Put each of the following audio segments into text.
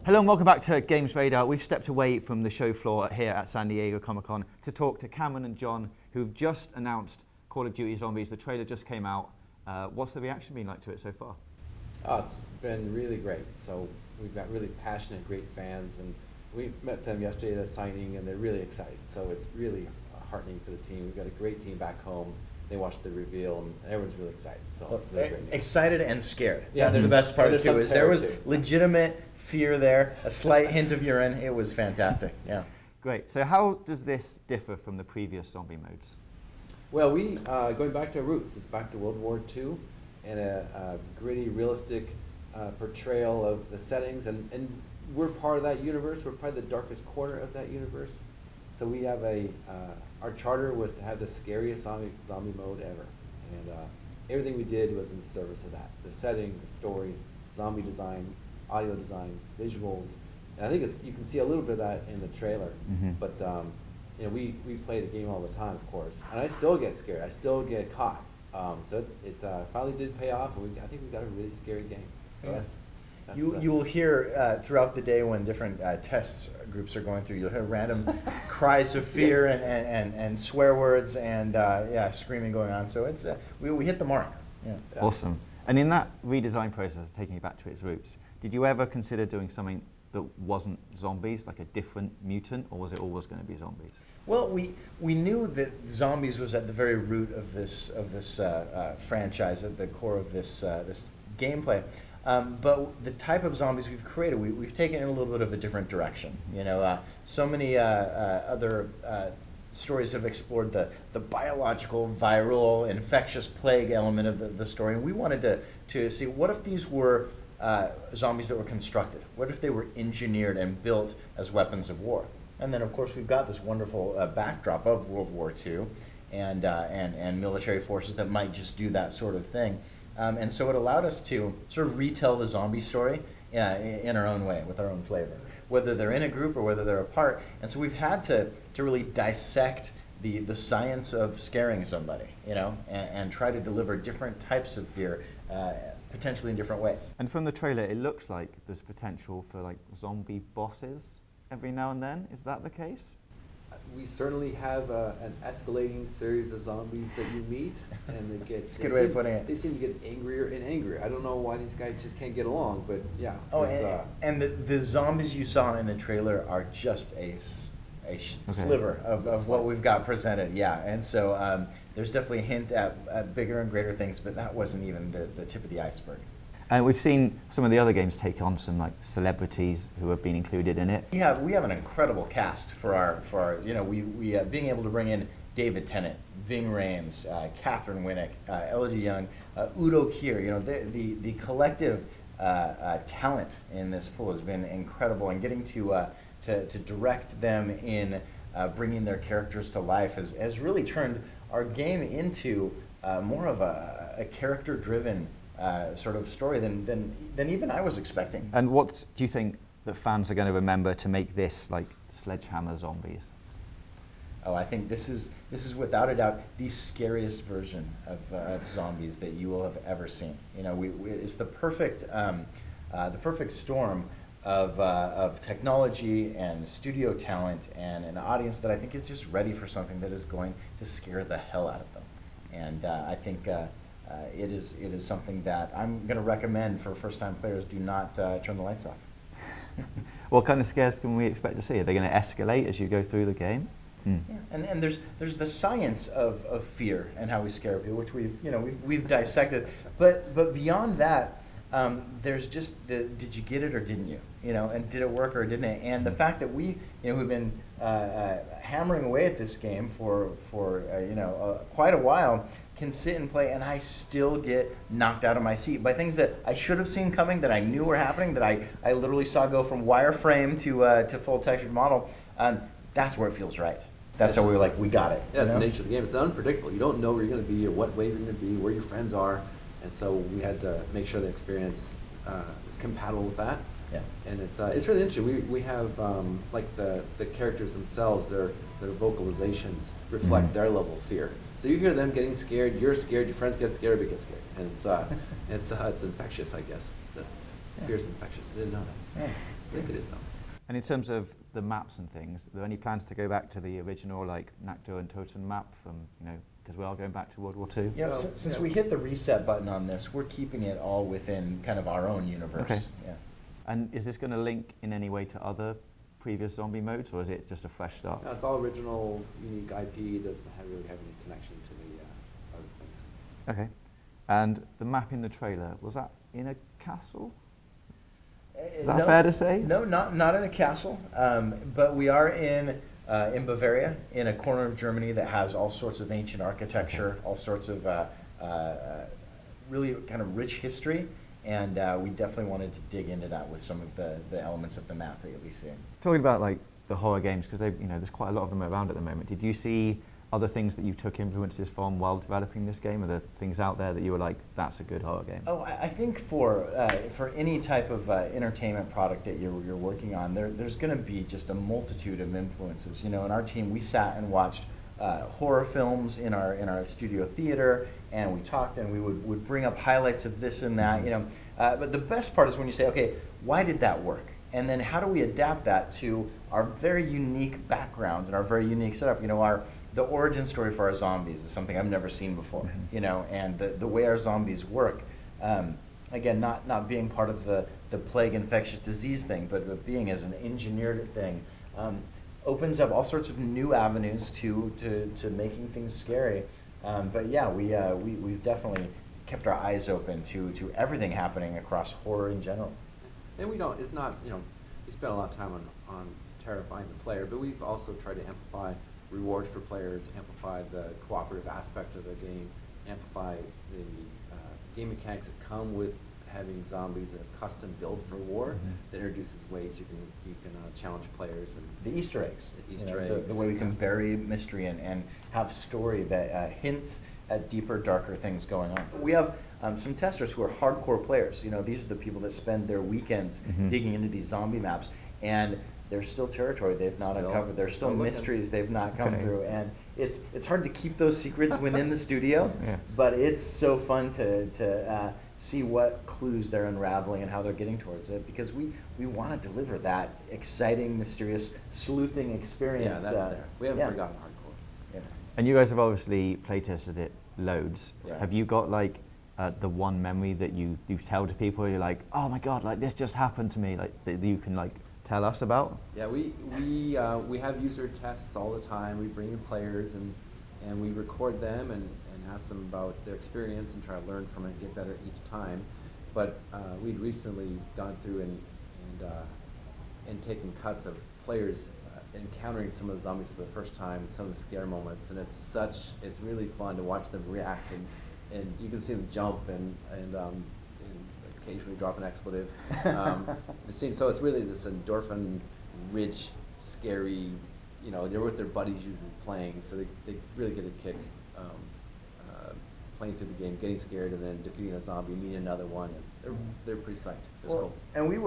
Hello and welcome back to GamesRadar. We've stepped away from the show floor here at San Diego Comic-Con to talk to Cameron and John, who've just announced Call of Duty Zombies. The trailer just came out. What's the reaction been like to it so far? It's been really great. So we've got really passionate, great fans, and we met them yesterday at a signing, and they're really excited. So it's really heartening for the team. We've got a great team back home. They watched the reveal, and everyone's really excited. So really great news. Excited and scared. Yeah, that's the best part too. Is there was too. Legitimate fear there, a slight hint of urine. It was fantastic. Yeah. Great. So how does this differ from the previous zombie modes? Well, we going back to our roots. It's back to World War II, and a gritty, realistic portrayal of the settings, and we're part of that universe. We're probably the darkest corner of that universe. So we have our charter was to have the scariest zombie mode ever, and everything we did was in service of that. The setting, the story, zombie design, audio design, visuals, and I think you can see a little bit of that in the trailer. Mm-hmm. But you know, we play the game all the time, of course, and I still get scared. I still get caught. So it finally did pay off, and I think we got a really scary game. So that's you will hear throughout the day when different test groups are going through, you'll hear random cries of fear and swear words and yeah, screaming going on. So it's we hit the mark. Yeah. Awesome. And in that redesign process, taking it back to its roots, did you ever consider doing something that wasn't zombies, like a different mutant, or was it always going to be zombies? Well, we knew that zombies was at the very root of this franchise, at the core of this gameplay. But the type of zombies we've created, we've taken in a little bit of a different direction. You know, so many other stories have explored the biological, viral, infectious plague element of the story, and we wanted to see what if these were zombies that were constructed. What if they were engineered and built as weapons of war? And then, of course, we've got this wonderful backdrop of World War II and military forces that might just do that sort of thing. And so it allowed us to sort of retell the zombie story in our own way, with our own flavor, whether they're in a group or whether they're apart. And so we've had to really dissect the science of scaring somebody, you know, and try to deliver different types of fear, potentially in different ways. And from the trailer, it looks like there's potential for like zombie bosses every now and then. Is that the case? We certainly have an escalating series of zombies that you meet, and they get. It's a good way of putting it. They seem to get angrier and angrier. I don't know why these guys just can't get along, but yeah. Oh, and the zombies you saw in the trailer are just a sliver of what we've got presented. Yeah, and so there's definitely a hint at bigger and greater things, but that wasn't even the tip of the iceberg. And we've seen some of the other games take on some like celebrities who have been included in it. We have an incredible cast for our you know, we being able to bring in David Tennant, Ving Rhames, Catherine Winnick, Elodie Young, Udo Kier. You know, the collective talent in this pool has been incredible, and getting to direct them in bringing their characters to life has really turned our game into more of a character-driven sort of story than even I was expecting. And what do you think that fans are going to remember to make this like Sledgehammer Zombies? Oh, I think this is without a doubt the scariest version of zombies that you will have ever seen. You know, it's the perfect storm of technology and studio talent and an audience that I think is just ready for something that is going to scare the hell out of them. And I think it is something that I'm going to recommend for first-time players. Do not turn the lights off. What kind of scares can we expect to see? Are they going to escalate as you go through the game? Yeah. And there's the science of fear and how we scare people, which we've dissected. But beyond that, there's just did you get it or didn't you? You know, and did it work or didn't it? And the fact that we've been hammering away at this game for quite a while, can sit and play, and I still get knocked out of my seat by things that I should have seen coming, that I knew were happening, that I literally saw go from wireframe to full textured model. That's where it feels right. That's how we were like, we got it. Yeah, that's the nature of the game. It's unpredictable. You don't know where you're going to be or what wave you're going to be, where your friends are, and so we had to make sure the experience is compatible with that. Yeah. And it's really interesting. We have like the characters themselves, their vocalizations reflect their level of fear. So you hear them getting scared, you're scared, your friends get scared, we get scared, and it's infectious, I guess. Fierce infectious. I didn't know that. Yeah. I think it is though. And in terms of the maps and things, are there any plans to go back to the original like Nakdo and Toten map from, you know, because we are going back to World War II? You know, Well, since yeah. we hit the reset button on this, we're keeping it all within kind of our own universe. Okay. Yeah. And is this going to link in any way to other previous zombie modes, or is it just a fresh start? No, it's all original, unique IP. It doesn't really have any connection to the other things. Okay. And the map in the trailer, was that in a castle? Is that fair to say? No, not in a castle, but we are in Bavaria, in a corner of Germany that has all sorts of ancient architecture, all sorts of really kind of rich history, and we definitely wanted to dig into that with some of the elements of the map that you'll be seeing. Talking about like the horror games, because you know, there's quite a lot of them around at the moment. Did you see other things that you took influences from while developing this game? Are there things out there that you were like, that's a good horror game? Oh, I think for any type of entertainment product that you're working on, there's going to be just a multitude of influences. You know, in our team, we sat and watched horror films in our studio theater, and we talked, and we would bring up highlights of this and that. You know, but the best part is when you say, okay, why did that work? And then how do we adapt that to our very unique background and our very unique setup? You know, the origin story for our zombies is something I've never seen before, you know, and the way our zombies work, again, not being part of the plague infectious disease thing, but being as an engineered thing, opens up all sorts of new avenues to making things scary. But yeah, we've definitely kept our eyes open to everything happening across horror in general. And it's not, you know, we spent a lot of time on terrifying the player, but we've also tried to amplify rewards for players, amplify the cooperative aspect of the game, amplify the game mechanics that come with having zombies that are custom built for war. That introduces ways you can challenge players and the Easter eggs, the Easter eggs, the way we can bury mystery and have story that hints at deeper, darker things going on. We have some testers who are hardcore players. You know, these are the people that spend their weekends digging into these zombie maps, and there's still territory they've not uncovered. There's still mysteries they've not come through, and it's hard to keep those secrets within the studio. But it's so fun to see what clues they're unraveling and how they're getting towards it, because we want to deliver that exciting, mysterious, sleuthing experience. Yeah, that's there. We haven't forgotten hardcore. Yeah. And you guys have obviously playtested it loads. Yeah. Have you got like the one memory that you tell to people, you're like, oh my god, like this just happened to me, like that you can like tell us about? Yeah, we have user tests all the time. We bring in players and we record them and ask them about their experience and try to learn from it and get better each time. But we'd recently gone through and taken cuts of players encountering some of the zombies for the first time, some of the scare moments, and it's really fun to watch them react, and you can see them jump and occasionally drop an expletive. So it's really this endorphin-rich, scary, you know, they're with their buddies usually playing, so they really get a kick playing through the game, getting scared, and then defeating a zombie, meeting another one. And they're pretty psyched. It was cool. And we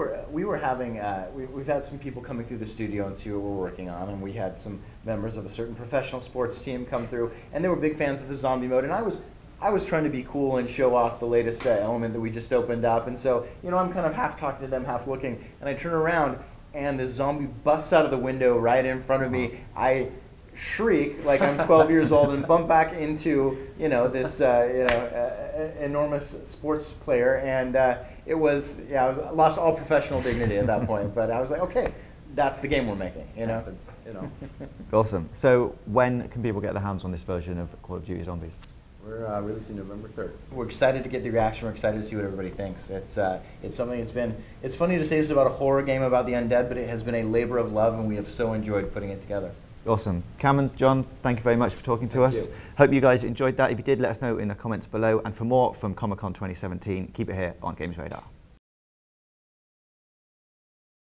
were having we've had some people coming through the studio and see what we're working on, and we had some members of a certain professional sports team come through, and they were big fans of the zombie mode, and I was trying to be cool and show off the latest element that we just opened up, and so, you know, I'm kind of half talking to them, half looking, and I turn around, and the zombie busts out of the window right in front of me. I shriek like I'm 12 years old and bump back into, you know, this enormous sports player, and it was, I lost all professional dignity at that point, but I was like, okay, that's the game we're making, you know. Happens, you know. Awesome. So when can people get their hands on this version of Call of Duty Zombies? We're releasing November 3rd. We're excited to get the reaction. We're excited to see what everybody thinks. It's something it's funny to say this about a horror game about the undead, but it has been a labor of love, and we have so enjoyed putting it together. Awesome. Cameron, John, thank you very much for talking to us. Hope you guys enjoyed that. If you did, let us know in the comments below. And for more from Comic-Con 2017, keep it here on GamesRadar.